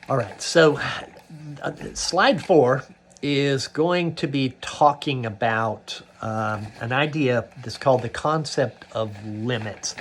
All right, so slide 4 is going to be talking about an idea that's called the concept of limits.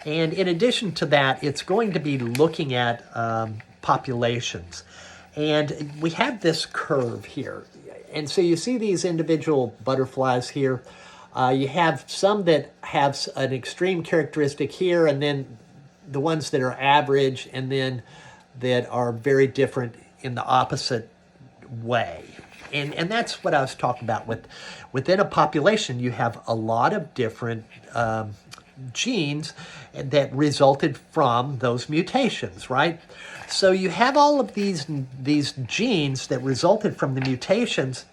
And in addition to that, it's going to be looking at populations. And we have this curve here. And so you see these individual butterflies here. You have some that have an extreme characteristic here, and then the ones that are average, and then that are very different in the opposite way. And that's what I was talking about. Within a population, you have a lot of different genes that resulted from those mutations, right? So you have all of these genes that resulted from the mutations,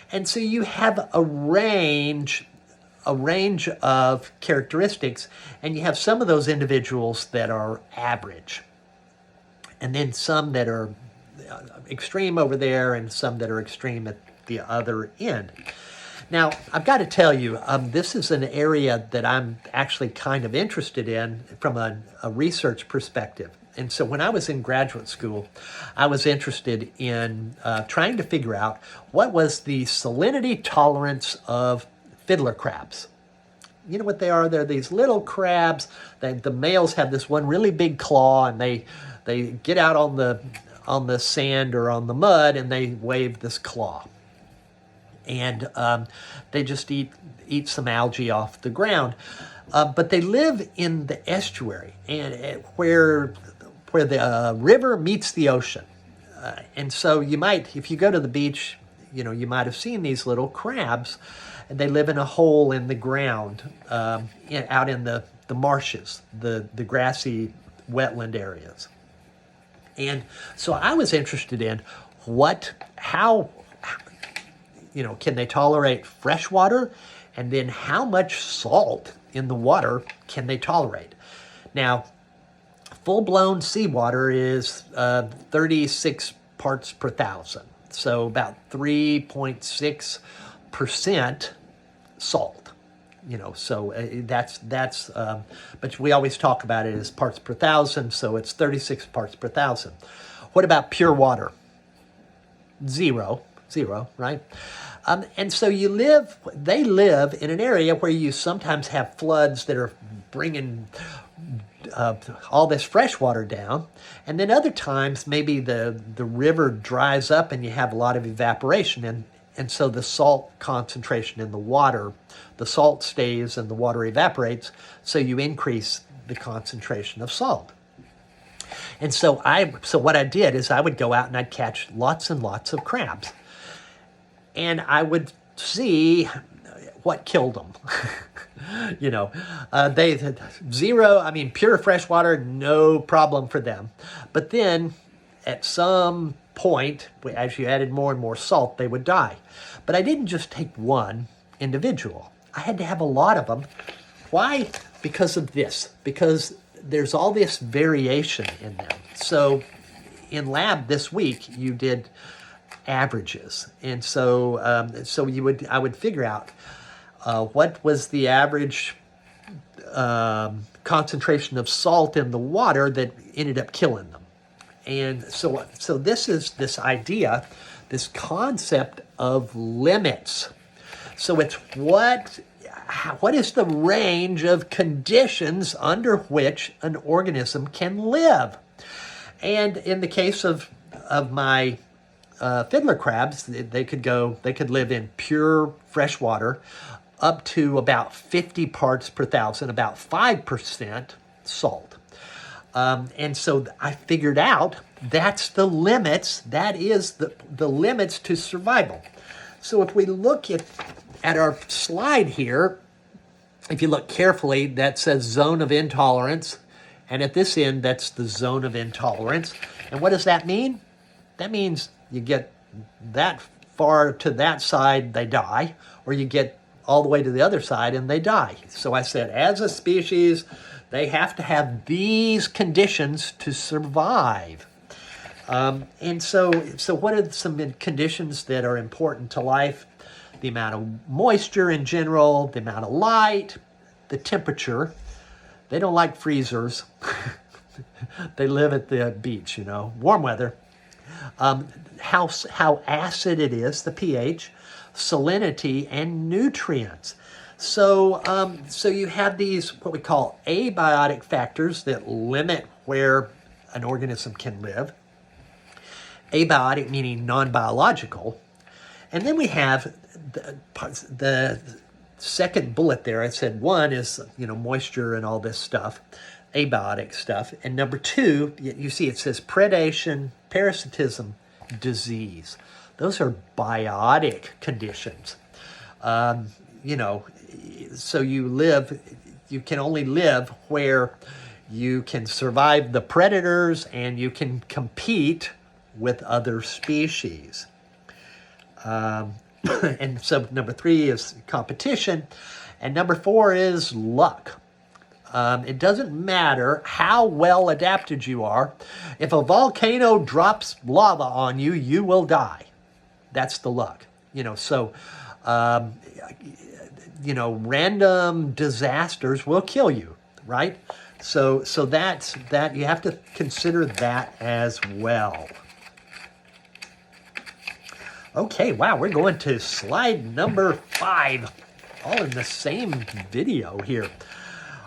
and so you have a range of characteristics, and you have some of those individuals that are average, and then some that are extreme over there, and some that are extreme at the other end. Now, I've got to tell you, this is an area that I'm actually kind of interested in from a research perspective. And so when I was in graduate school, I was interested in trying to figure out what was the salinity tolerance of fiddler crabs. You know what they are? They're these little crabs. The males have this one really big claw, and they get out on the sand or on the mud, and they wave this claw. And they just eat some algae off the ground. But they live in the estuary, and where the river meets the ocean. And so you might, if you go to the beach, you might have seen these little crabs, and they live in a hole in the ground out in the marshes, the grassy wetland areas. And so I was interested in how can they tolerate fresh water, and then how much salt in the water can they tolerate? Now, full-blown seawater is 36 parts per thousand, so about 3.6% salt. So that's but we always talk about it as parts per thousand, so it's 36 parts per thousand. What about pure water? Zero, right? And so they live in an area where you sometimes have floods that are bringing all this fresh water down, and then other times maybe the river dries up and you have a lot of evaporation, and so the salt concentration in the water, the salt stays and the water evaporates, so you increase the concentration of salt. And so what I did is I would go out and I'd catch lots and lots of crabs, and I would see what killed them. They zero, pure fresh water, no problem for them. But then at some point, as you added more and more salt, they would die. But I didn't just take one individual. I had to have a lot of them. Why? Because of this. Because there's all this variation in them. So in lab this week, you did averages. And so I would figure out what was the average concentration of salt in the water that ended up killing them. And so this is this idea, this concept of limits. So it's what is the range of conditions under which an organism can live? And in the case of my fiddler crabs, they could live in pure fresh water up to about 50 parts per thousand, about 5% salt. And so I figured out that's the limits, that is the limits to survival. So if we look at our slide here, if you look carefully, that says zone of intolerance, and at this end, that's the zone of intolerance. And what does that mean? That means you get that far to that side, they die, or you get all the way to the other side and they die. So I said, as a species, they have to have these conditions to survive. And so what are some conditions that are important to life? The amount of moisture in general, the amount of light, the temperature. They don't like freezers. They live at the beach, warm weather. how acid it is, the pH, salinity, and nutrients. So, so you have these, what we call abiotic factors that limit where an organism can live. Abiotic meaning non-biological. And then we have the second bullet there. I said one is, moisture and all this stuff, abiotic stuff. And number two, you see it says predation, parasitism, disease. Those are biotic conditions. So you can only live where you can survive the predators and you can compete with other species. And so number three is competition. And number four is luck. It doesn't matter how well adapted you are. If a volcano drops lava on you, you will die. That's the luck. Random disasters will kill you, right? So that's that. You have to consider that as well. Okay, wow, we're going to slide number 5, all in the same video here.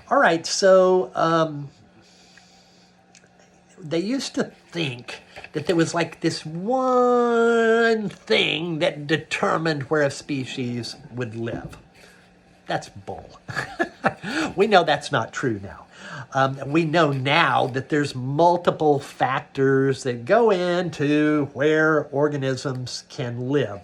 All right, so they used to think that there was like this one thing that determined where a species would live. That's bull. We know that's not true now. We know now that there's multiple factors that go into where organisms can live.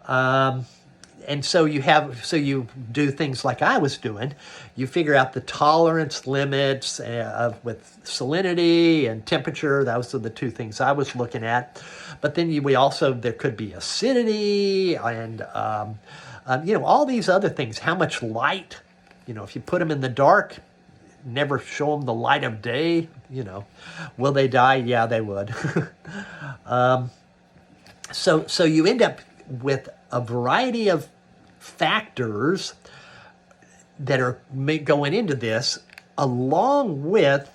And so you do things like I was doing. You figure out the tolerance limits with salinity and temperature. Those are the two things I was looking at. But then there could be acidity and all these other things. How much light? If you put them in the dark, never show them the light of day, will they die? Yeah, they would. So you end up with a variety of factors that are going into this, along with,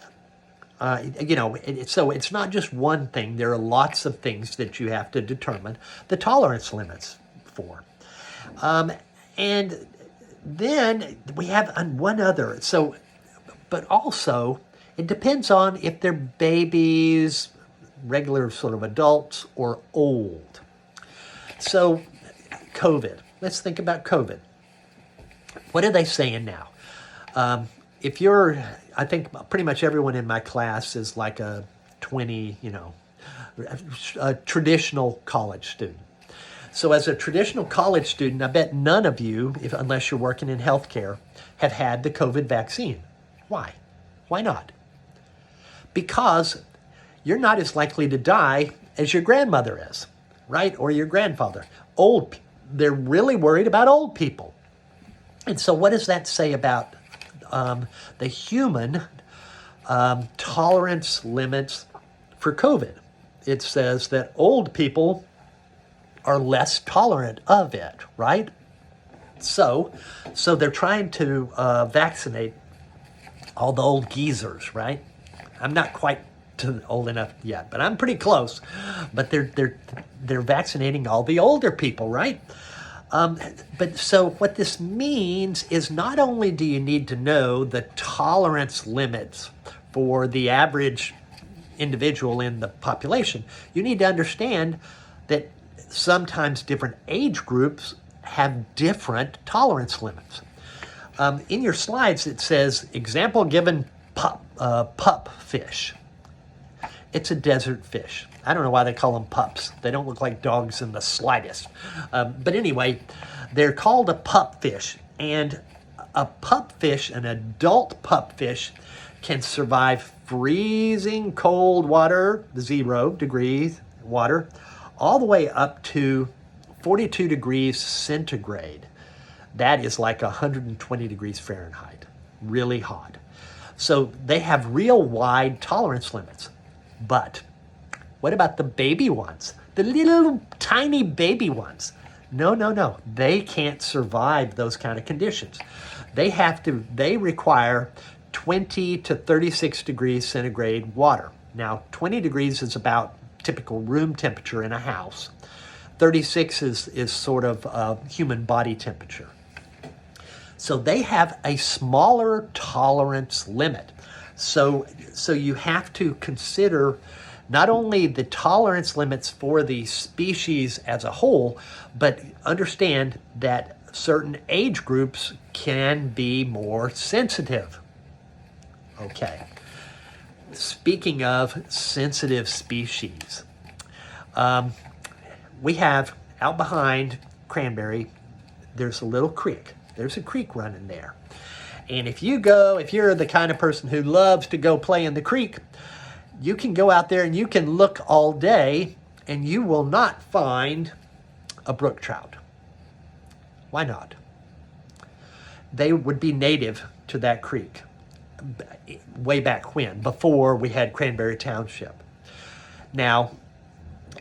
so it's not just one thing. There are lots of things that you have to determine the tolerance limits for. And then we have one other. But also, it depends on if they're babies, regular sort of adults, or old. So, COVID. Let's think about COVID. What are they saying now? I think pretty much everyone in my class is like a traditional college student. So as a traditional college student, I bet none of you, unless you're working in healthcare, have had the COVID vaccine. Why? Why not? Because you're not as likely to die as your grandmother is, right? Or your grandfather. They're really worried about old people. And so what does that say about the human tolerance limits for COVID? It says that old people are less tolerant of it, right? So they're trying to vaccinate all the old geezers, right? I'm not quite old enough yet, but I'm pretty close. But they're vaccinating all the older people, right? But so what this means is not only do you need to know the tolerance limits for the average individual in the population, you need to understand that sometimes different age groups have different tolerance limits. In your slides, it says, example given, pup fish. It's a desert fish. I don't know why they call them pups. They don't look like dogs in the slightest. But anyway, they're called a pup fish. And a pup fish, an adult pup fish, can survive freezing cold water, 0 degrees water, all the way up to 42 degrees centigrade. That is like 120 degrees Fahrenheit, really hot. So they have real wide tolerance limits. But what about the baby ones? The little tiny baby ones? No. They can't survive those kind of conditions. They require 20 to 36 degrees centigrade water. Now, 20 degrees is about typical room temperature in a house. 36 is sort of human body temperature. So they have a smaller tolerance limit. So you have to consider not only the tolerance limits for the species as a whole, but understand that certain age groups can be more sensitive. Okay. Speaking of sensitive species, we have out behind Cranberry, there's a little creek. There's a creek running there. And if you're the kind of person who loves to go play in the creek, you can go out there and you can look all day and you will not find a brook trout. Why not? They would be native to that creek way back when, before we had Cranberry Township. Now,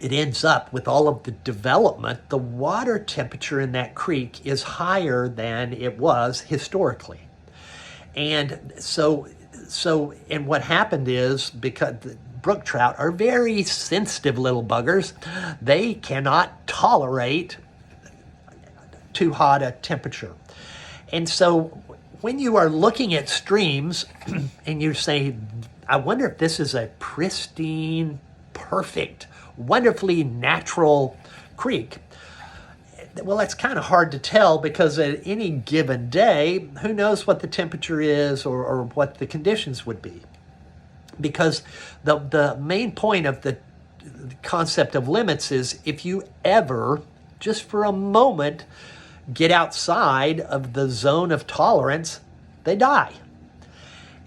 it ends up with all of the development, the water temperature in that creek is higher than it was historically. And so what happened is, because the brook trout are very sensitive little buggers, they cannot tolerate too hot a temperature. And so when you are looking at streams and you say, I wonder if this is a pristine, perfect, wonderfully natural creek. Well, that's kind of hard to tell, because at any given day, who knows what the temperature is or what the conditions would be. Because the main point of the concept of limits is, if you ever, just for a moment, get outside of the zone of tolerance, they die.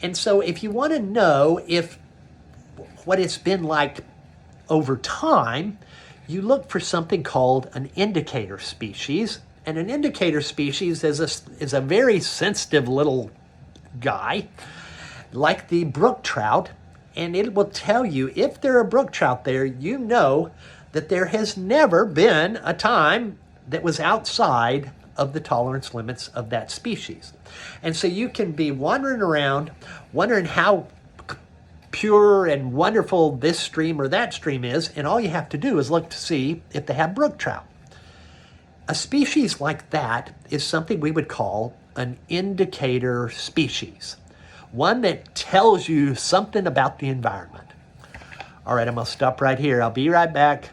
And so if you want to know what it's been like over time, you look for something called an indicator species. And an indicator species is a very sensitive little guy, like the brook trout, and it will tell you, if there are brook trout there, you know that there has never been a time that was outside of the tolerance limits of that species. And so you can be wandering around, wondering how pure and wonderful this stream or that stream is, and all you have to do is look to see if they have brook trout. A species like that is something we would call an indicator species, one that tells you something about the environment. All right, I'm going to stop right here. I'll be right back.